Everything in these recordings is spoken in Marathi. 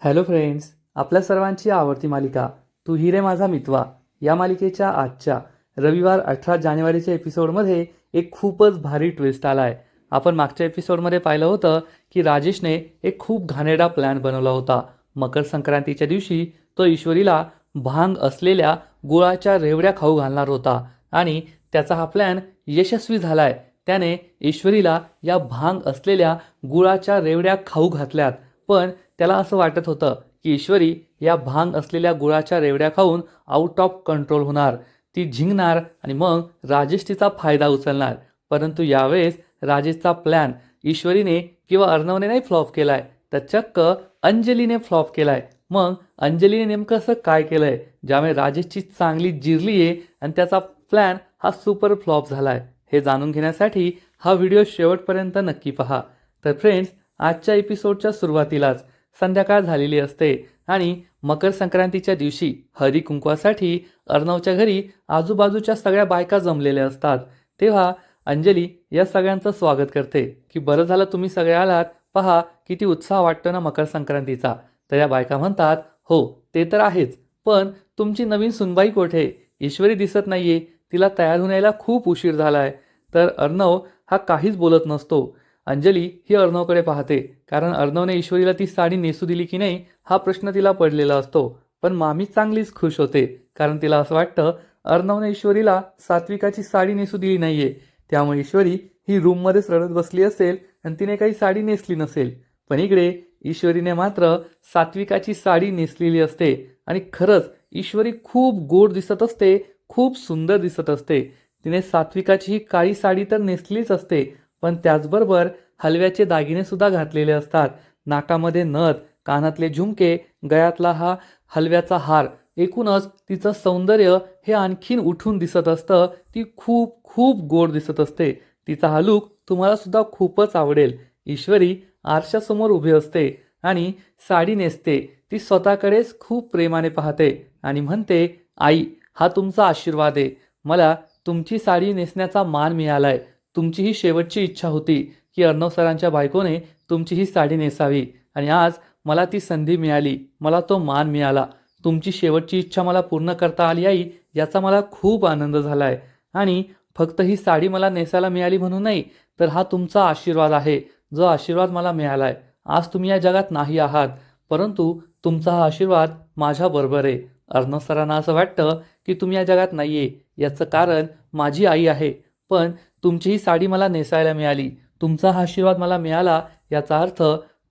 हॅलो फ्रेंड्स, आपल्या सर्वांची आवडती मालिका तू ही रे माझा मितवा या मालिकेच्या आजच्या रविवार 18 जानेवारीच्या एपिसोडमध्ये एक खूपच भारी ट्विस्ट आला आहे. आपण मागच्या एपिसोडमध्ये पाहिलं होतं की राजेशने एक खूप घाणेरडा प्लॅन बनवला होता. मकर संक्रांतीच्या दिवशी तो ईश्वरीला भांग असलेल्या गुळाच्या रेवड्या खाऊ घालणार होता आणि त्याचा हा प्लॅन यशस्वी झालाय. त्याने ईश्वरीला या भांग असलेल्या गुळाच्या रेवड्या खाऊ घातल्यात. पण त्याला असं वाटत होतं की ईश्वरी या भांग असलेल्या गुळाच्या रेवड्या खाऊन आउट ऑफ कंट्रोल होणार, ती झिंगणार आणि मग राजेश तिचा फायदा उचलणार. परंतु यावेळेस राजेशचा प्लॅन ईश्वरीने किंवा अर्णवने नाही फ्लॉप केलाय, तर चक्क अंजलीने फ्लॉप केलाय. मग अंजलीने नेमकं असं काय केलंय ज्यामुळे राजेशची चांगली जिरली आहे आणि त्याचा प्लॅन हा सुपर फ्लॉप झालाय? हे जाणून घेण्यासाठी हा व्हिडिओ शेवटपर्यंत नक्की पहा. तर फ्रेंड्स, आजच्या एपिसोडच्या सुरुवातीलाच संध्याकाळ झालेली असते आणि मकर संक्रांतीच्या दिवशी हळदी कुंकवासाठी अर्णवच्या घरी आजूबाजूच्या सगळ्या बायका जमलेल्या असतात. तेव्हा अंजली या सगळ्यांचं स्वागत करते की बरं झालं तुम्ही सगळे आलात, पहा किती उत्साह वाटतो ना मकर संक्रांतीचा. तर या बायका म्हणतात, हो ते तर आहेच, पण तुमची नवीन सुनबाई कोठे? ईश्वरी दिसत नाहीये, तिला तयार होऊन यायला खूप उशीर झालाय. तर अर्णव हा काहीच बोलत नसतो. अंजली ही अर्णवकडे पाहते, कारण अर्णवने ईश्वरीला ती साडी नेसू दिली की नाही हा प्रश्न तिला पडलेला असतो. पण मामी चांगलीच खुश होते, कारण तिला असं वाटतं अर्णवने ईश्वरीला सात्विकाची साडी नेसू दिली नाहीये, त्यामुळे ईश्वरी ही रूममध्येच रडत बसली असेल आणि तिने काही साडी नेसली नसेल. पण इकडे ईश्वरीने मात्र सात्विकाची साडी नेसलेली असते आणि खरंच ईश्वरी खूप गोड दिसत असते, खूप सुंदर दिसत असते. तिने सात्विकाची ही काळी साडी तर नेसलीच असते, पण त्याचबरोबर हलव्याचे दागिने सुद्धा घातलेले असतात. नाकामध्ये नथ, कानातले झुमके, गळ्यातला हा हलव्याचा हार, एकूणच तिचं सौंदर्य हे आणखीन उठून दिसत असतं. ती खूप खूप गोड दिसत असते. तिचा हा लूक तुम्हाला सुद्धा खूपच आवडेल. ईश्वरी आरशासमोर उभी असते आणि साडी नेसते. ती स्वतःकडेच खूप प्रेमाने पाहते आणि म्हणते, आई हा तुमचा आशीर्वाद आहे. मला तुमची साडी नेसण्याचा मान मिळालाय. तुमची ही शेवटची इच्छा होती की अर्णव सरांच्या बायकोने तुमची ही साडी नेसावी आणि आज मला ती संधी मिळाली, मला तो मान मिळाला. तुमची शेवटची इच्छा मला पूर्ण करता आली आई, याचा मला खूप आनंद झाला आहे. आणि फक्त ही साडी मला नेसायला मिळाली म्हणून नाही, तर हा तुमचा आशीर्वाद आहे, जो आशीर्वाद मला मिळाला आहे. आज तुम्ही या जगात नाही आहात, परंतु तुमचा हा आशीर्वाद माझ्याबरोबर आहे. अर्णव सरांना असं वाटतं की तुम्ही या जगात नाही आहे, याचं कारण माझी आई आहे. पण तुमची ही साडी मला नेसायला मिळाली, तुमचा हा आशीर्वाद मला मिळाला, याचा अर्थ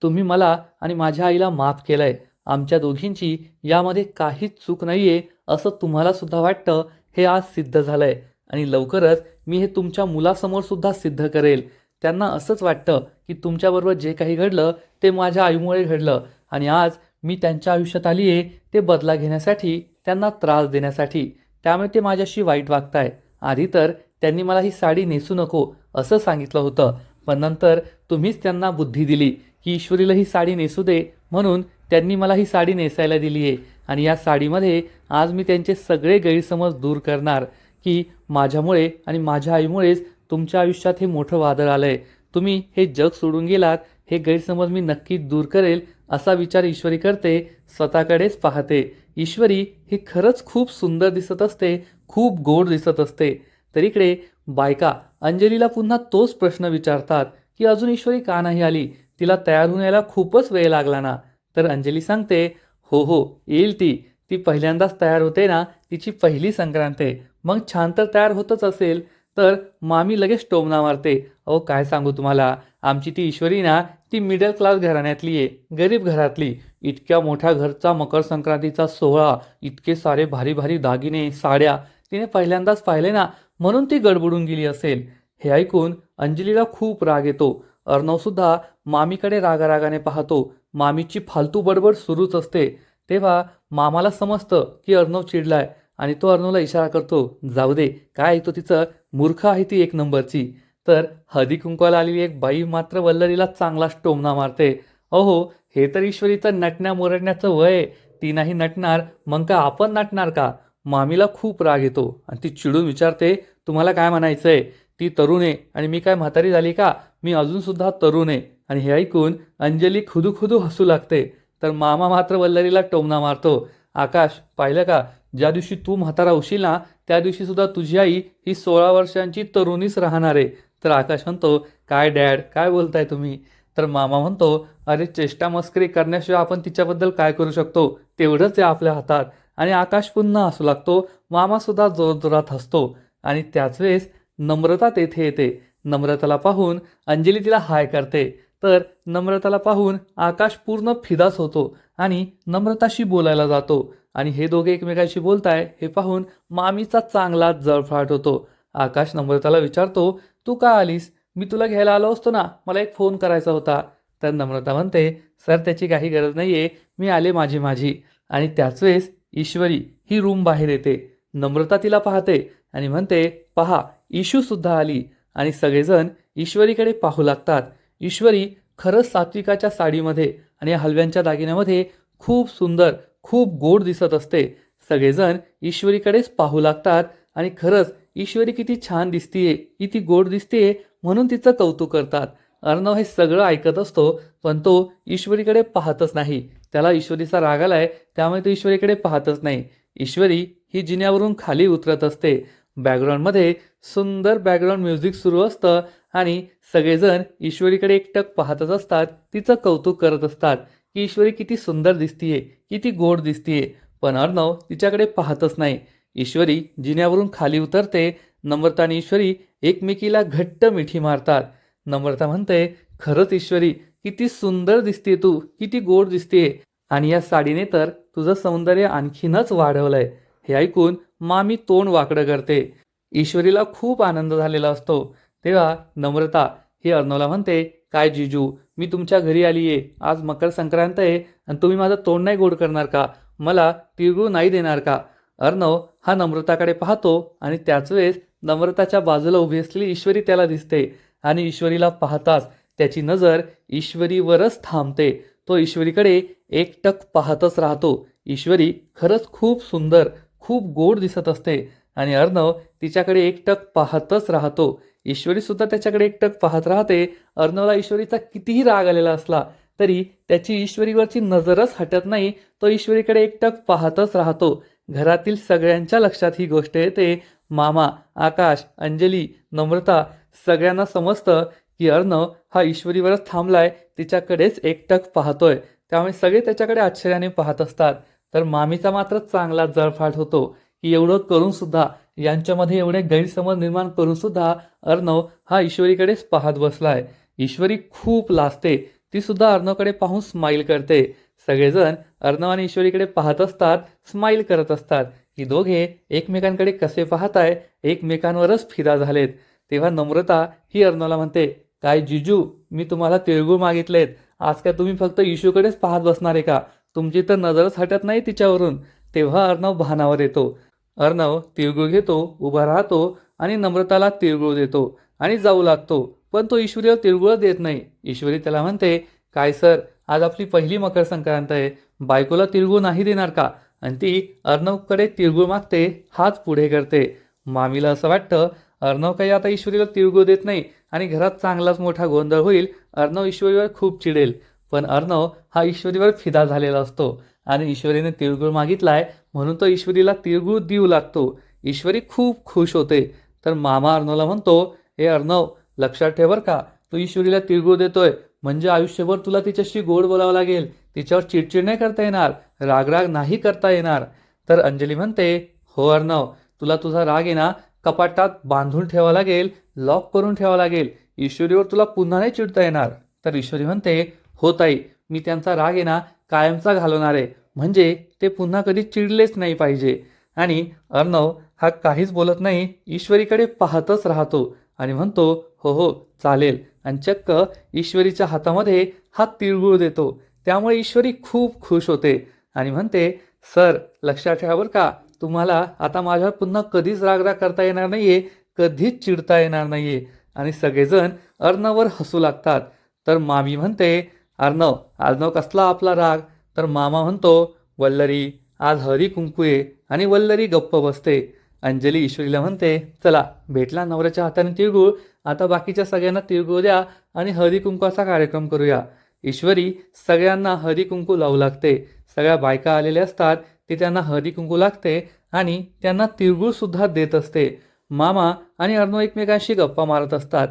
तुम्ही मला आणि माझ्या आईला माफ केलंय. आमच्या दोघींची यामध्ये काहीच चूक नाही आहे असं तुम्हाला सुद्धा वाटतं, हे आज सिद्ध झालंय आणि लवकरच मी हे तुमच्या मुलासमोर सुद्धा सिद्ध करेल. त्यांना असंच वाटतं की तुमच्याबरोबर जे काही घडलं ते माझ्या आईमुळे घडलं आणि आज मी त्यांच्या आयुष्यात आली आहे ते बदला घेण्यासाठी, त्यांना त्रास देण्यासाठी. त्यामुळे ते माझ्याशी वाईट वागताय. आधी तर त्यांनी मला ही साडी नेसू नको असं सांगितलं होतं, पण नंतर तुम्हीच त्यांना बुद्धी दिली की ईश्वरीला ही साडी नेसू दे, म्हणून त्यांनी मला ही साडी नेसायला दिली आहे. आणि या साडीमध्ये आज मी त्यांचे सगळे गैरसमज दूर करणार की माझ्यामुळे आणि माझ्या आईमुळेच तुमच्या आयुष्यात हे मोठं वादळ आलं आहे. तुम्ही हे जग सोडून गेलात, हे गैरसमज मी नक्कीच दूर करेल असा विचार ईश्वरी करते. स्वतःकडेच पाहते. ईश्वरी ही खरंच खूप सुंदर दिसत असते, खूप गोड दिसत असते. तर इकडे बायका अंजलीला पुन्हा तोच प्रश्न विचारतात की अजून ईश्वरी का नाही आली, तिला तयार होऊन यायला खूपच वेळ लागला ना? तर अंजली सांगते, हो हो येईल ती, ती पहिल्यांदाच तयार होते ना, तिची पहिली संक्रांत आहे, मग छान तर तयार होतच असेल. तर मामी लगेच टोमणा मारते, अहो काय सांगू तुम्हाला, आमची ती ईश्वरी ना, ती मिडल क्लास घराण्यातली आहे, गरीब घरातली. इतक्या मोठ्या घरचा मकर संक्रांतीचा सोहळा, इतके सारे भारी भारी दागिने, साड्या तिने पहिल्यांदाच पाहिले ना, म्हणून ती गडबडून गेली असेल. हे ऐकून अंजलीला खूप राग येतो. अर्णवसुद्धा मामीकडे रागारागाने पाहतो. मामीची फालतू बडबड सुरूच असते. तेव्हा मामाला समजतं की अर्णव चिडलाय आणि तो अर्णवला इशारा करतो, जाऊ दे काय ऐकतो तिचं, मूर्ख आहे ती एक नंबरची. तर हळदी कुंकवाला आलेली एक बाई मात्र वल्लरीला चांगलाच टोमणा मारते, अहो हे तर ईश्वरीचं नटण्या मोरडण्याचं वय आहे, ती नाही नटणार मग का आपण नटणार का? मामीला खूप राग येतो आणि ती चिडून विचारते, तुम्हाला काय म्हणायचंय? ती तरुण आहे आणि मी काय म्हातारी झाली का? मी अजून सुद्धा तरुण आहे. आणि हे ऐकून अंजली खुदू खुदू हसू लागते. तर मामा मात्र वल्लरीला टोमणा मारतो. आकाश, पाहिलं का, ज्या दिवशी तू म्हातारा होशील ना त्या दिवशी सुद्धा तुझी आई ही 16 वर्षांची तरुणीच राहणार आहे. तर आकाश म्हणतो, काय डॅड, काय बोलताय तुम्ही? तर मामा म्हणतो, अरे चेष्टा मस्करी करण्याशिवाय आपण तिच्याबद्दल काय करू शकतो, तेवढंच आहे आपल्या हातात. आणि आकाश पुन्हा हसू लागतो. मामासुद्धा जोरजोरात हसतो. आणि त्याच वेळेस नम्रता तेथे येते. नम्रताला पाहून अंजली तिला हाय करते. तर नम्रताला पाहून आकाश पूर्ण फिदाच होतो आणि नम्रताशी बोलायला जातो. आणि हे दोघे एकमेकांशी बोलताय हे पाहून मामीचा चांगलाच जळफळाट होतो. आकाश नम्रताला विचारतो, तू का आलीस? मी तुला घ्यायला आलो असतो ना, मला एक फोन करायचा होता. तर नम्रता म्हणते, सर त्याची काही गरज नाही आहे, मी आले माझी माझी. आणि त्याच वेळेस ईश्वरी ही रूम बाहेर येते. नम्रता तिला पाहते आणि म्हणते, पहा इशूसुद्धा आली. आणि सगळेजण ईश्वरीकडे पाहू लागतात. ईश्वरी खरंच सात्विकाच्या साडीमध्ये आणि हलव्यांच्या दागिन्यामध्ये खूप सुंदर, खूप गोड दिसत असते. सगळेजण ईश्वरीकडेच पाहू लागतात आणि खरंच ईश्वरी किती छान दिसतीये, किती गोड दिसतीये म्हणून तिचं कौतुक करतात. अर्णव हे सगळं ऐकत असतो पण तो ईश्वरीकडे पाहतच नाही. त्याला ईश्वरीचा राग आलाय त्यामुळे तो ईश्वरीकडे पाहतच नाही. ईश्वरी ही जिन्यावरून खाली उतरत असते. बॅकग्राऊंडमध्ये सुंदर बॅकग्राऊंड म्युझिक सुरू असतं आणि सगळेजण ईश्वरीकडे एकटक पाहतच असतात, तिचं कौतुक करत असतात की ईश्वरी किती सुंदर दिसतीये, किती गोड दिसतीये. पण अर्णव तिच्याकडे पाहतच नाही. ईश्वरी जिन्यावरून खाली उतरते. नम्रता आणि ईश्वरी एकमेकीला घट्ट मिठी मारतात. नम्रता म्हणते, खरंच ईश्वरी किती सुंदर दिसते तू, किती गोड दिसते आणि या साडीने तर तुझं सौंदर्य आणखीनच वाढवलंय. हे ऐकून मामी तोंड वाकडं करते. ईश्वरीला खूप आनंद झालेला असतो. तेव्हा नम्रता ही अर्णवला म्हणते, काय जीजू, मी तुमच्या घरी आली आहे, आज मकर संक्रांत आहे आणि तुम्ही माझं तोंड नाही गोड करणार का? मला तिळगुळ नाही देणार का? अर्णव हा नम्रताकडे पाहतो आणि त्याच वेळेस नम्रताच्या बाजूला उभी असलेली ईश्वरी त्याला दिसते आणि ईश्वरीला पाहताच त्याची नजर ईश्वरीवरच थांबते. तो ईश्वरीकडे एकटक पाहतच राहतो. ईश्वरी खरंच खूप सुंदर, खूप गोड दिसत असते आणि अर्णव तिच्याकडे एकटक पाहतच राहतो. ईश्वरी सुद्धा त्याच्याकडे एकटक पाहत राहते. अर्णवला ईश्वरीचा कितीही राग आलेला असला तरी त्याची ईश्वरीवरची नजरच हटत नाही. तो ईश्वरीकडे एकटक पाहतच राहतो. घरातील सगळ्यांच्या लक्षात ही गोष्ट येते. मामा, आकाश, अंजली, नम्रता सगळ्यांना समजतं की अर्णव हा ईश्वरीवरच थांबलाय, तिच्याकडेच एकटक पाहतोय. त्यामुळे सगळे त्याच्याकडे आश्चर्याने पाहत असतात. तर मामीचा मात्र चांगला जळफाट होतो की एवढं करून सुद्धा, यांच्यामध्ये एवढे गैरसमज निर्माण करून सुद्धा अर्णव हा ईश्वरीकडेच पाहत बसलाय. ईश्वरी खूप लाजते. ती सुद्धा अर्णवकडे पाहून स्माईल करते. सगळेजण अर्णव आणि ईश्वरीकडे पाहत असतात, स्माईल करत असतात. ही दोघे एकमेकांकडे कसे पाहताय, एकमेकांवरच फिदा झालेत. तेव्हा नम्रता ही अर्णवला म्हणते, काय जिजू, मी तुम्हाला तिळगुळ मागितलेत, आज काय तुम्ही फक्त इशूकडेच पाहत बसणार आहे का? तुमची तर नजरच हटत नाही तिच्यावरून. तेव्हा अर्णव भानावर येतो. अर्णव तिळगुळ घेतो, उभा राहतो आणि नम्रताला तिळगुळ देतो आणि जाऊ लागतो. पण तो ईश्वरीला तिळगुळ देत नाही. ईश्वरी त्याला म्हणते, काय सर, आज आपली पहिली मकर संक्रांत आहे, बायकोला तिळगुळ नाही देणार का? आणि ती अर्णवकडे तिळगुळ मागते, हात पुढे करते. मामीला असं वाटतं अर्णव काही आता ईश्वरीला तिळगुळ देत नाही आणि घरात चांगलाच मोठा गोंधळ होईल. अर्णव ईश्वरीवर खूप चिडेल. पण अर्णव हा ईश्वरीवर फिदा झालेला असतो आणि ईश्वरीने तिळगुळ मागितलाय म्हणून तो ईश्वरीला तिळगुळ देऊ लागतो. ईश्वरी खूप खुश होते. तर मामा अर्णवला म्हणतो, हे अर्णव, लक्षात ठेव बरं का, तू ईश्वरीला तिळगुळ देतोय म्हणजे आयुष्यभर तुला तिच्याशी गोड बोलावं लागेल, तिच्यावर चिडचिड नाही करता येणार, रागराग नाही करता येणार. तर अंजली म्हणते, हो अर्णव, तुला तुझा राग आहे ना कपाटात बांधून ठेवावा लागेल, लॉक करून ठेवावं लागेल, ईश्वरीवर तुला पुन्हा नाही चिडता येणार. तर ईश्वरी म्हणते, हो ताई, मी त्यांचा राग आहे ना कायमचा घालवणार आहे, म्हणजे ते पुन्हा कधी चिडलेच नाही पाहिजे. आणि अर्णव हा काहीच बोलत नाही, ईश्वरीकडे पाहतच राहतो आणि म्हणतो, हो हो चालेल. आणि चक्क ईश्वरीच्या हातामध्ये हा तिळगुळ देतो. त्यामुळे ईश्वरी खूप खुश होते आणि म्हणते, सर लक्षात ठेवा बरं का, तुम्हाला आता माझ्यावर पुन्हा कधीच रागराग करता येणार नाहीये, कधीच चिडता येणार नाहीये. आणि सगळेजण अर्णववर हसू लागतात. तर मामी म्हणते, अर्णव, अर्णव कसला आपला राग? तर मामा म्हणतो, वल्लरी, आज हळदी कुंकू आहे. आणि वल्लरी गप्प बसते. अंजली ईश्वरीला म्हणते, चला भेटला नवऱ्याच्या हाताने तिळगुळ, आता बाकीच्या सगळ्यांना तिळगुळ द्या आणि हळदी कुंकवाचा कार्यक्रम करूया. ईश्वरी सगळ्यांना हळदी कुंकू लावू लागते. सगळ्या बायका आलेल्या असतात, ते त्यांना हळदी कुंकू लागते आणि त्यांना तिळगुळ सुद्धा देत असते. मामा आणि अर्णव एकमेकांशी गप्पा मारत असतात.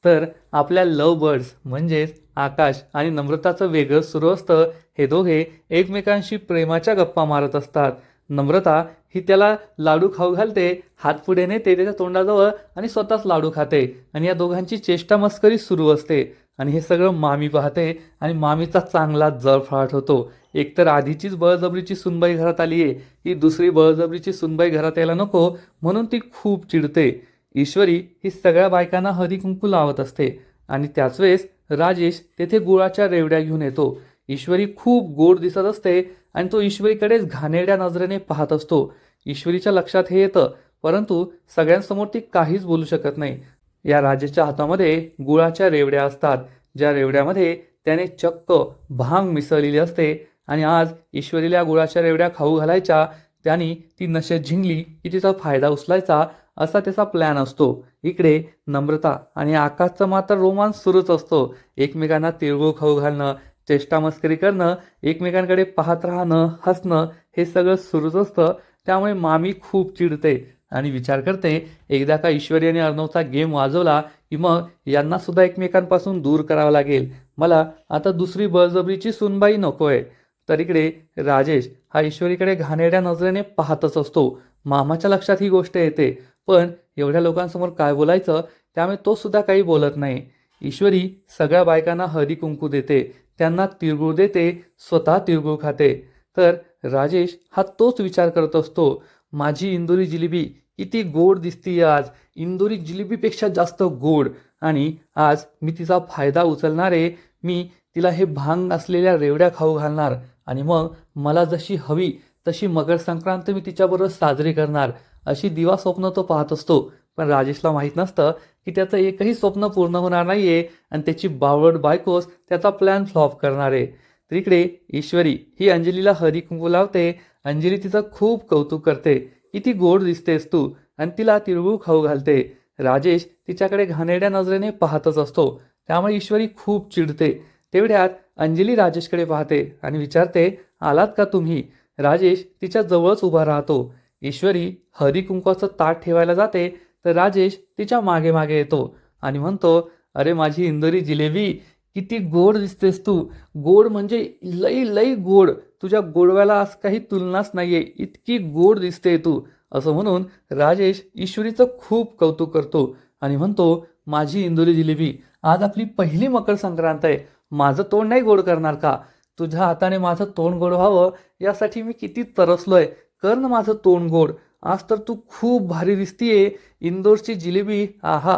तर आपल्या लव्ह बर्ड्स म्हणजेच आकाश आणि नम्रताचं वेगळं सुरू असतं. हे दोघे एकमेकांशी प्रेमाच्या गप्पा मारत असतात. नम्रता ही त्याला लाडू खाऊ घालते, हात पुढे नेते त्याच्या तोंडाजवळ आणि स्वतःच लाडू खाते आणि या दोघांची चेष्टा मस्करी सुरू असते. आणि हे सगळं मामी पाहते आणि मामीचा चांगला जळफळाट होतो. एकतर आधीचीच बळजबरीची सुनबाई घरात आली आहे, ही दुसरी बळजबरीची सुनबाई घरात यायला नको म्हणून ती खूप चिडते. ईश्वरी ही सगळ्या बायकांना हळदी कुंकू लावत असते आणि त्याच वेळेस राजेश तेथे गुळाच्या रेवड्या घेऊन येतो. ईश्वरी खूप गोड दिसत असते आणि तो ईश्वरीकडेच घाणेरड्या नजरेने पाहत असतो. ईश्वरीच्या लक्षात हे येतं, परंतु सगळ्यांसमोर ती काहीच बोलू शकत नाही. या राजेशच्या हातामध्ये गुळाच्या रेवड्या असतात, ज्या रेवड्यामध्ये त्याने चक्क भांग मिसळलेली असते आणि आज ईश्वरीला गुळाच्या रेवड्या खाऊ घालायच्या. त्याने ती नशेत झिंगली की तिचा फायदा उचलायचा असा त्याचा प्लॅन असतो. इकडे नम्रता आणि आकाशचा मात्र रोमांस सुरूच असतो. एकमेकांना तिळगुळ खाऊ घालणं, चेष्टा मस्करी करणं, एकमेकांकडे पाहत राहणं, हसणं हे सगळं सुरूच असतं. त्यामुळे मामी खूप चिडते आणि विचार करते, एकदा का ईश्वरी आणि अर्णवचा गेम वाजवला की मग यांना सुद्धा एकमेकांपासून दूर करावं लागेल. मला आता दुसरी बळजबरीची सुनबाई नकोय. तर इकडे राजेश हा ईश्वरीकडे घाणेरड्या नजरेने पाहतच असतो. मामाच्या लक्षात ही गोष्ट येते, पण एवढ्या लोकांसमोर काय बोलायचं, त्यामुळे तो सुद्धा काही बोलत नाही. ईश्वरी सगळ्या बायकांना हळदी कुंकू देते, त्यांना तिळगुळ देते, स्वतः तिळगुळ खाते. तर राजेश हा तोच विचार करत असतो, माझी इंदोरी जिलेबी किती गोड दिसतीये आज, इंदोरी जिलेबीपेक्षा जास्त गोड. आणि आज मी तिचा फायदा उचलणार आहे. मी तिला हे भांग असलेल्या रेवड्या खाऊ घालणार आणि मग मला जशी हवी तशी मकर संक्रांत मी तिच्याबरोबर साजरी करणार. अशी दिवा स्वप्न तो पाहत असतो. पण राजेशला माहीत नसतं की त्याचं एकही स्वप्न पूर्ण होणार नाहीये आणि त्याची बावळट बायकोच त्याचा प्लॅन फ्लॉप करणार आहे. तर इकडे ईश्वरी ही अंजलीला हळदी कुंकू लावते. अंजली तिचं खूप कौतुक करते, किती गोड दिसतेस तू, आणि तिला तिळगुळ खाऊ घालते. राजेश तिच्याकडे घाणेरड्या नजरेने पाहतच असतो. त्यामुळे ईश्वरी खूप चिडते. तेवढ्यात अंजली राजेशकडे पाहते आणि विचारते, आलात का तुम्ही? राजेश तिच्या जवळच उभा राहतो. ईश्वरी हळदी कुंकवाचं ताट ठेवायला जाते तर राजेश तिच्या मागे मागे येतो आणि म्हणतो, अरे माझी इंदोरी जिलेबी, किती गोड दिसतेस तू, गोड म्हणजे लई लई गोड, तुझ्या गोडव्याला आज काही तुलनाच नाहीये, इतकी गोड दिसते तू. असं म्हणून राजेश ईश्वरीचं खूप कौतुक करतो आणि म्हणतो, माझी इंदोरी जिलेबी, आज आपली पहिली मकर संक्रांत आहे, माझं तोंड नाही गोड करणार का? तुझ्या हाताने माझं तोंड गोड व्हावं यासाठी मी किती तरसलोय, कर ना माझं तोंड गोड. आज तर तू खूप भारी दिसतीये, इंदोरची जिलेबी, आहा.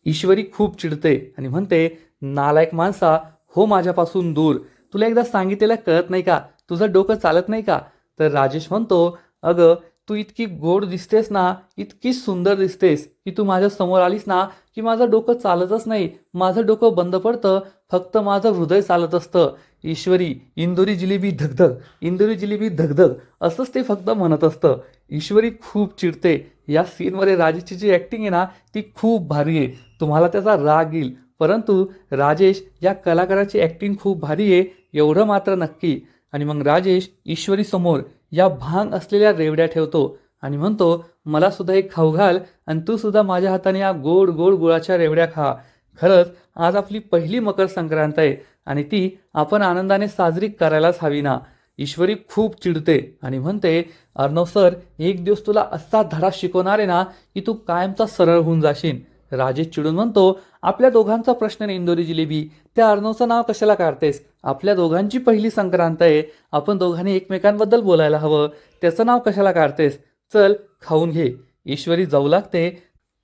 ईश्वरी खूप चिडते आणि म्हणते, नालायक माणसा, हो माझ्यापासून दूर, तुला एकदा सांगितलेलं कळत नाही का, तुझं डोकं चालत नाही का? तर राजेश म्हणतो, अगं तू इतकी गोड दिसतेस ना, इतकी सुंदर दिसतेस की तू माझ्या समोर आलीस ना की माझं डोकं चालतच नाही, माझं डोकं बंद पडतं, फक्त माझं हृदय चालत असतं. ईश्वरी इंदोरी जिलेबी धगधग, इंदोरी जिलेबी धगधग असंच ते फक्त म्हणत असतं. ईश्वरी खूप चिडते. या सीनमध्ये राजेशची जी ॲक्टिंग आहे ना ती खूप भारी आहे. तुम्हाला त्याचा राग येईल, परंतु राजेश या कलाकाराची ॲक्टिंग खूप भारी आहे एवढं मात्र नक्की. आणि मग राजेश ईश्वरी समोर या भांग असलेल्या रेवड्या ठेवतो आणि म्हणतो, मला सुद्धा एक खाऊ घाल आणि तू सुद्धा माझ्या हाताने या गोड गोड गुळाच्या रेवड्या खा. खरंच आज आपली पहिली मकर संक्रांत आहे आणि ती आपण आनंदाने साजरी करायलाच हवी ना. ईश्वरी खूप चिडते आणि म्हणते, अर्णव सर एक दिवस तुला असा धडा शिकवणार आहे ना की तू कायमचा सरळ होऊन जाशील. राजेश चिडून म्हणतो, आपल्या दोघांचा प्रश्न आहे इंदोरी जिलेबी, त्या अर्णवचं नाव कशाला काढतेस? आपल्या दोघांची पहिली संक्रांत आहे, आपण दोघांनी एकमेकांबद्दल बोलायला हवं, त्याचं नाव कशाला काढतेस? चल खाऊन घे. ईश्वरी जाऊ लागते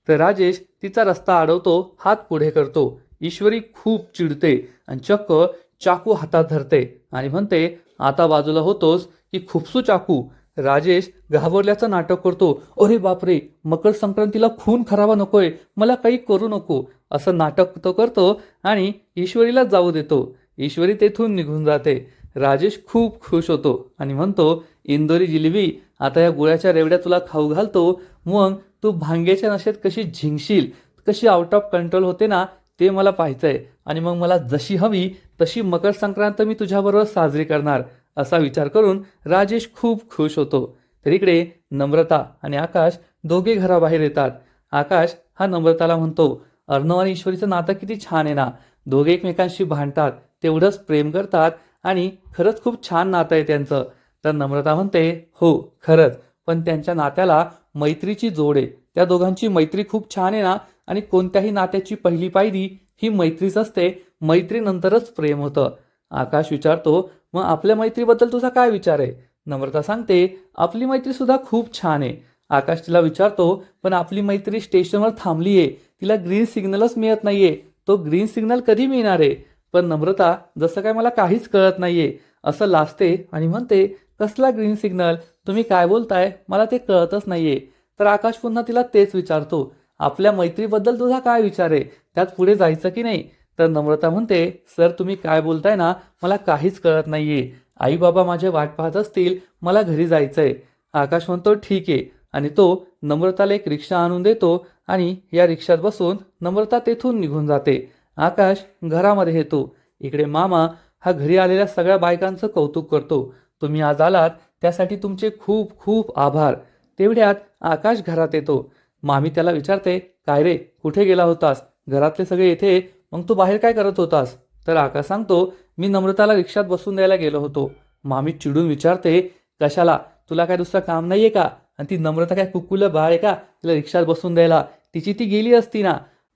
तर राजेश तिचा रस्ता अडवतो, हात पुढे करतो. ईश्वरी खूप चिडते आणि चक्क चाकू हातात धरते आणि म्हणते, आता बाजूला होतोस की खुपसू चाकू. राजेश घाबरल्याचं नाटक करतो, अरे बापरे, मकर संक्रांतीला खून खराबा नकोय, मला काही करू नको, असं नाटक तो करतो आणि ईश्वरीला जाऊ देतो. ईश्वरी तेथून निघून जाते. राजेश खूप खुश होतो आणि म्हणतो, इंदोरी जिलेबी, आता या गुळाच्या रेवड्या तुला खाऊ घालतो, मग तू भांग्याच्या नशेत कशी झिंगशील, कशी आउट ऑफ कंट्रोल होते ना ते मला पाहायचंय आणि मग मला जशी हवी तशी मकर संक्रांत मी तुझ्याबरोबर साजरी करणार असा विचार करून राजेश खूप खुश होतो. तर इकडे नम्रता आणि आकाश दोघे घराबाहेर येतात. आकाश हा नम्रताला म्हणतो, अर्णव आणि ईश्वरीचं नातं किती छान आहे ना. दोघे एकमेकांशी भांडतात, तेवढंच प्रेम करतात आणि खरंच खूप छान नातं आहे त्यांचं. तर नम्रता म्हणते, हो खरंच, पण त्यांच्या नात्याला मैत्रीची जोड आहे. त्या दोघांची मैत्री खूप छान आहे ना. आणि कोणत्याही नात्याची पहिली पायरी ही मैत्रीच असते. मैत्रीनंतरच प्रेम होतं. आकाश विचारतो, मग आपल्या मैत्रीबद्दल तुझा काय विचार आहे? नम्रता सांगते, आपली मैत्री सुद्धा खूप छान आहे. आकाश तिला विचारतो, पण आपली मैत्री स्टेशनवर थांबली आहे, तिला ग्रीन सिग्नलच मिळत नाहीये, तो ग्रीन सिग्नल कधी मिळणार आहे? पण नम्रता जसं काय मला काहीच कळत नाहीये असं लाजते आणि म्हणते, कसला ग्रीन सिग्नल, तुम्ही काय बोलताय, मला ते कळतच नाहीये. तर आकाश पुन्हा तिला तेच विचारतो, आपल्या मैत्रीबद्दल तुझा काय विचार आहे, त्यात पुढे जायचं की नाही? तर नम्रता म्हणते, सर तुम्ही काय बोलताय ना, मला काहीच कळत नाहीये. आई बाबा माझे वाट पाहत असतील, मला घरी जायचंय. आकाश म्हणतो ठीक आहे आणि तो नम्रताला एक रिक्षा आणून देतो आणि या रिक्षात बसून नम्रता तेथून निघून जाते. आकाश घरामध्ये येतो. इकडे मामा हा घरी आलेल्या सगळ्या बायकांचं कौतुक करतो. तुम्ही आज आलात त्यासाठी तुमचे खूप खूप आभार. तेवढ्यात आकाश घरात येतो. मामी त्याला विचारते, काय रे कुठे गेला होतास? घरातले सगळे येथे, मग तू बाहेर काय करत होतास? तर आकाश सांगतो, मी नम्रताला रिक्षात बसून द्यायला गेलो होतो. मामी चिडून विचारते, कशाला, तुला काय दुसरं काम नाहीये का? आणि ती नम्रता काय कुकुलं बाळ आहे का तिला रिक्षात बसून द्यायला? तिची ती गेली असती ना.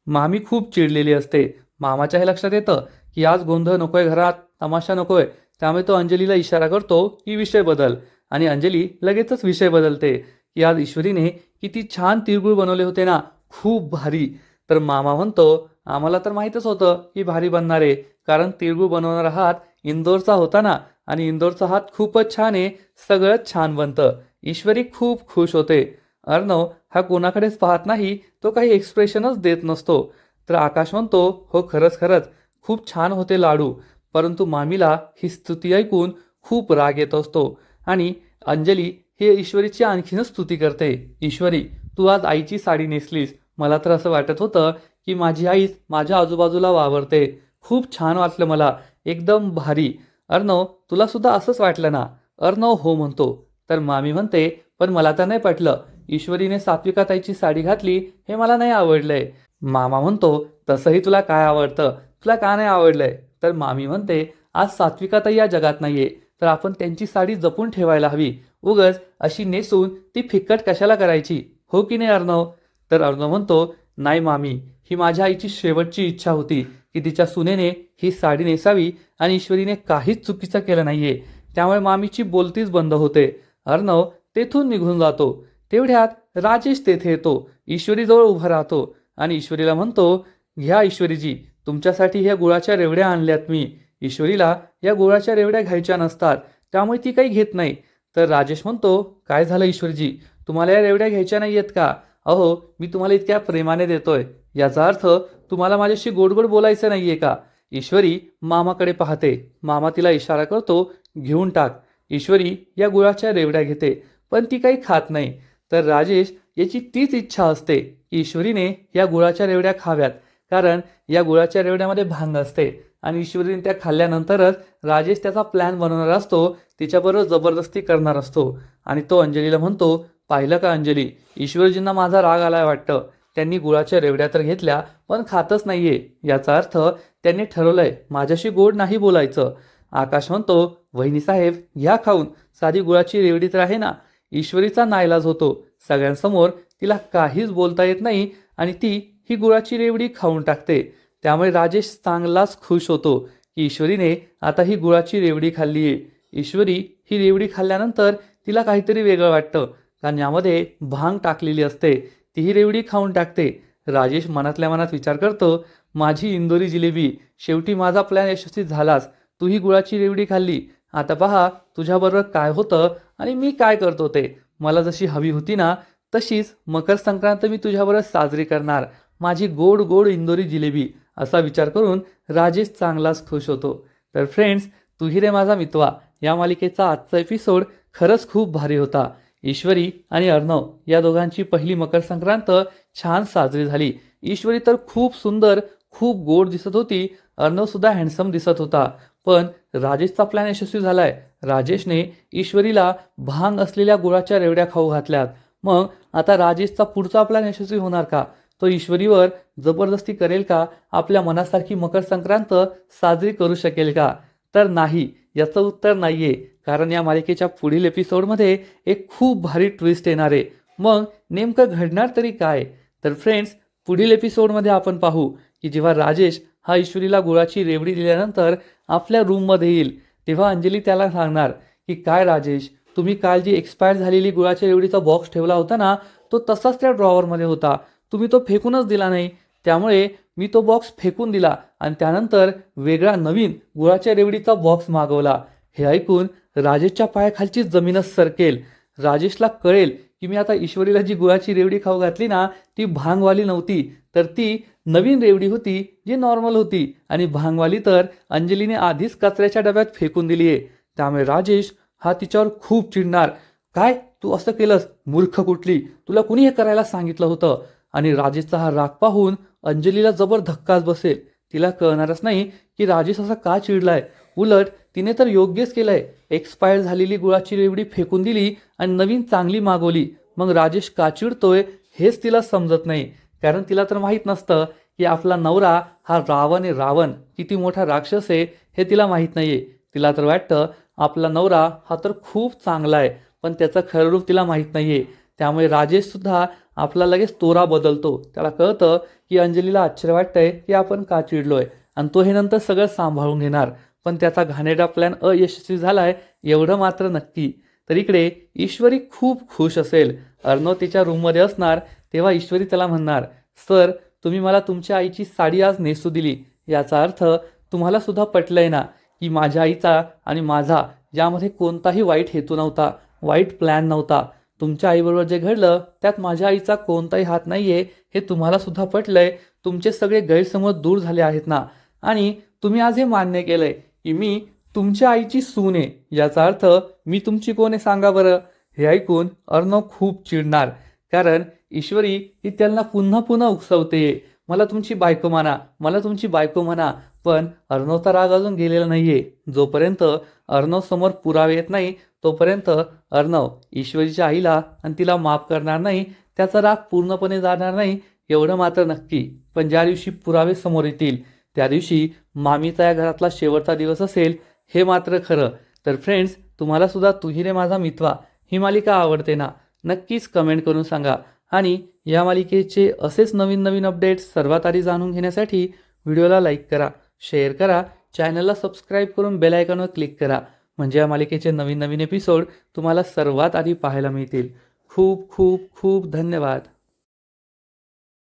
मामी खूप चिडलेली असते. मामाच्या हे लक्षात येतं की आज गोंधळ नकोय घरात, तमाशा नकोय. त्यामुळे तो अंजलीला इशारा करतो की विषय बदल. आणि अंजली लगेचच विषय बदलते की आज ईश्वरीने किती छान तिळगुळ बनवले होते ना, खूप भारी. तर मामा म्हणतो, आम्हाला तर माहीतच होतं की भारी बनणार आहे, कारण तिळगुळ बनवणारा हात इंदोरचा होता ना, आणि इंदोरचा हात खूपच छान आहे, सगळंच छान बनतं. ईश्वरी खूप खुश होते. अर्णव हा कोणाकडेच पाहत नाही, तो काही एक्सप्रेशनच देत नसतो. तर आकाश म्हणतो, हो खरंच खरंच खूप छान होते लाडू. परंतु मामीला ही स्तुती ऐकून खूप राग येत असतो आणि अंजली ही ईश्वरीची आणखीनच स्तुती करते. ईश्वरी, तू आज आईची साडी नेसलीस, मला तर असं वाटत होतं की माझी आईच माझ्या आजूबाजूला वावरते. खूप छान वाटलं मला, एकदम भारी. अर्णव, तुला सुद्धा असंच वाटलं ना? अर्णव हो म्हणतो. तर मामी म्हणते, पण मला तर नाही पटलं, ईश्वरीने सात्विकाताईची साडी घातली हे मला नाही आवडलंय. मामा म्हणतो, तसंही तुला काय आवडतं, तुला का नाही आवडलंय? तर मामी म्हणते, आज सात्विकाताई या जगात नाहीये, तर आपण त्यांची साडी जपून ठेवायला हवी. उगच अशी नेसून ती फिक्कट कशाला करायची, हो की नाही अर्णव? तर अर्णव म्हणतो, नाही मामी, ही माझ्या आईची शेवटची इच्छा होती की तिच्या सुनेने ही साडी नेसावी आणि ईश्वरीने काहीच चुकीचं केलं नाहीये. त्यामुळे मामीची बोलतीच बंद होते. अर्णव तेथून निघून जातो. तेवढ्यात राजेश तेथे येतो. ईश्वरीजवळ उभा राहतो आणि ईश्वरीला म्हणतो, घ्या ईश्वरीजी, तुमच्यासाठी ह्या गुळाच्या रेवड्या आणल्यात मी. ईश्वरीला या गुळाच्या रेवड्या घ्यायच्या नसतात, त्यामुळे ती काही घेत नाही. तर राजेश म्हणतो, काय झालं ईश्वरीजी, तुम्हाला या रेवड्या घ्यायच्या नाही आहेत का? अहो, मी तुम्हाला इतक्या प्रेमाने देतोय, याचा अर्थ तुम्हाला माझ्याशी गोडगोड बोलायचं नाहीये का? ईश्वरी मामाकडे पाहते. मामा तिला इशारा करतो, घेऊन टाक. ईश्वरी या गुळाच्या रेवड्या घेते, पण ती काही खात नाही. तर राजेश याची तीच इच्छा असते की ईश्वरीने या गुळाच्या रेवड्या खाव्यात, कारण या गुळाच्या रेवड्यामध्ये भांग असते आणि ईश्वरीने त्या खाल्ल्यानंतरच राजेश त्याचा प्लॅन बनवणार असतो, तिच्याबरोबर जबरदस्ती करणार असतो. आणि तो अंजलीला म्हणतो, पाहिलं का अंजली, ईश्वरजींना माझा राग आलाय वाटतं, त्यांनी गुळाच्या रेवड्या तर घेतल्या पण खातच नाहीये, याचा अर्थ त्यांनी ठरवलंय माझ्याशी गोड नाही बोलायचं. आकाश म्हणतो, वहिनीसाहेब घ्या खाऊन, साधी गुळाची रेवडी तर आहे ना. ईश्वरीचा नाईलाज होतो. सगळ्यांसमोर तिला काहीच बोलता येत नाही आणि ती ही गुळाची रेवडी खाऊन टाकते. त्यामुळे राजेश चांगलाच खुश होतो की ईश्वरीने आता ही गुळाची रेवडी खाल्ली आहे. ईश्वरी ही रेवडी खाल्ल्यानंतर तिला काहीतरी वेगळं वाटतं, कारण यामध्ये भांग टाकलेली असते. ती ही रेवडी खाऊन टाकते. राजेश मनातल्या मनात विचार करतो, माझी इंदोरी जिलेबी, शेवटी माझा प्लॅन यशस्वी झालाच. तू ही गुळाची रेवडी खाल्ली, आता पहा तुझ्याबरोबर काय होतं आणि मी काय करतो ते. मला जशी हवी होती ना तशीच मकर संक्रांत मी तुझ्याबरोबर साजरी करणार, माझी गोड गोड इंदोरी जिलेबी, असा विचार करून राजेश चांगलाच खुश होतो. तर फ्रेंड्स, तू ही रे माझा मितवा या मालिकेचा आजचा एपिसोड खरंच खूप भारी होता. ईश्वरी आणि अर्णव या दोघांची पहिली मकर संक्रांत छान साजरी झाली. ईश्वरी तर खूप सुंदर, खूप गोड दिसत होती, अर्णव सुद्धा हँडसम दिसत होता. पण राजेशचा प्लॅन यशस्वी झालाय. राजेशने ईश्वरीला भांग असलेल्या गुळाच्या रेवड्या खाऊ घातल्यात. मग आता राजेशचा पुढचा प्लॅन यशस्वी होणार का? तो ईश्वरीवर जबरदस्ती करेल का? आपल्या मनासारखी मकर संक्रांत साजरी करू शकेल का? तर नाही, याचं उत्तर नाहीये. कारण या मालिकेच्या पुढील एपिसोडमध्ये एक खूप भारी ट्विस्ट येणार आहे. मग नेमकं घडणार तरी काय? तर फ्रेंड्स, पुढील एपिसोडमध्ये आपण पाहू की जेव्हा राजेश हा ईश्वरीला गुळाची रेवडी दिल्यानंतर आपल्या रूममध्ये येईल, तेव्हा अंजली त्याला सांगणार की काय राजेश, तुम्ही काल जी एक्सपायर झालेली गुळाच्या रेवडीचा बॉक्स ठेवला होता ना, तो तसाच त्या ड्रॉवरमध्ये होता. तुम्ही तो फेकूनच दिला नाही. त्यामुळे मी तो बॉक्स फेकून दिला आणि त्यानंतर वेगळा नवीन गुळाच्या रेवडीचा बॉक्स मागवला. हे ऐकून राजेशच्या पायाखालची जमीनच सरकेल. राजेशला कळेल की मी आता ईश्वरीला जी गुळाची रेवडी खाऊ घातली ना, ती भांगवाली नव्हती, तर ती नवीन रेवडी होती जी नॉर्मल होती. आणि भांगवाली तर अंजलीने आधीच कचऱ्याच्या डब्यात फेकून दिली आहे. त्यामुळे राजेश हा तिच्यावर खूप चिडणार. काय तू असं केलंस, मूर्ख कुठली, तुला कुणी हे करायला सांगितलं होतं? आणि राजेशचा हा राग पाहून अंजलीला जबर धक्काच बसेल. तिला कळणारच नाही की राजेश असा का चिडलाय. उलट तिने तर योग्यच केलंय. एक्सपायर झालेली गुळाची रेवडी फेकून दिली आणि नवीन चांगली मागवली. मग राजेश का चिडतोय हेच तिला समजत नाही. कारण तिला तर माहीत नसतं की आपला नवरा हा रावण किती मोठा राक्षस आहे हे तिला माहीत नाहीये. तिला तर वाटतं आपला नवरा हा तर खूप चांगला आहे, पण त्याचं खरं रूप तिला माहीत नाहीये. त्यामुळे राजेश सुद्धा आपला लगेच तोरा बदलतो. त्याला कळतं की अंजलीला आश्चर्य वाटतंय की आपण का चिडलोय आणि तो हे नंतर सगळं सांभाळून घेणार. पण त्याचा घाणेरडा प्लॅन अयशस्वी झालाय एवढं मात्र नक्की. तर इकडे ईश्वरी खूप खुश असेल. अर्णव तिच्या रूममध्ये असणार तेव्हा ईश्वरी त्याला म्हणणार, सर तुम्ही मला तुमच्या आईची साडी आज नेसू दिली, याचा अर्थ तुम्हाला सुद्धा पटलंय ना की माझ्या आईचा आणि माझा यामध्ये कोणताही वाईट हेतू नव्हता, वाईट प्लॅन नव्हता. तुमच्या आईबरोबर जे घडलं त्यात माझ्या आईचा कोणताही हात नाहीये हे तुम्हाला सुद्धा पटलंय. तुमचे सगळे गैरसमज दूर झाले आहेत ना, आणि तुम्ही आज हे मान्य केलंय की मी तुमच्या आईची सून आहे. याचा अर्थ मी तुमची कोण आहे सांगा बरं? हे ऐकून अर्णव खूप चिडणार. कारण ईश्वरी ही त्यांना पुन्हा पुन्हा उकसवते, मला तुमची बायको म्हणा, मला तुमची बायको म्हणा. पण अर्णवचा राग अजून गेलेला नाहीये. जोपर्यंत अर्णव समोर पुरावे येत नाही तोपर्यंत अर्णव ईश्वरीच्या आईला आणि तिला माफ करणार नाही. त्याचा राग पूर्णपणे जाणार नाही एवढं मात्र नक्की. पण ज्या दिवशी पुरावे समोर येतील त्या दिवशी मामीचा या घरातला शेवटचा दिवस असेल हे मात्र खरं. तर फ्रेंड्स, तुम्हाला सुद्धा तू ही रे माझा मितवा ही मालिका आवडते ना? नक्कीच कमेंट करून सांगा. आणि या मालिकेचे असेच नवीन नवीन अपडेट्स सर्वात आधी जाणून घेण्यासाठी व्हिडिओला लाईक करा, शेअर करा, चॅनलला सबस्क्राईब करून बेल आयकॉनवर क्लिक करा. म्हणजे या मालिकेचे नवीन नवीन एपिसोड तुम्हाला सर्वात आधी पाहायला मिळतील. खूप खूप खूप धन्यवाद.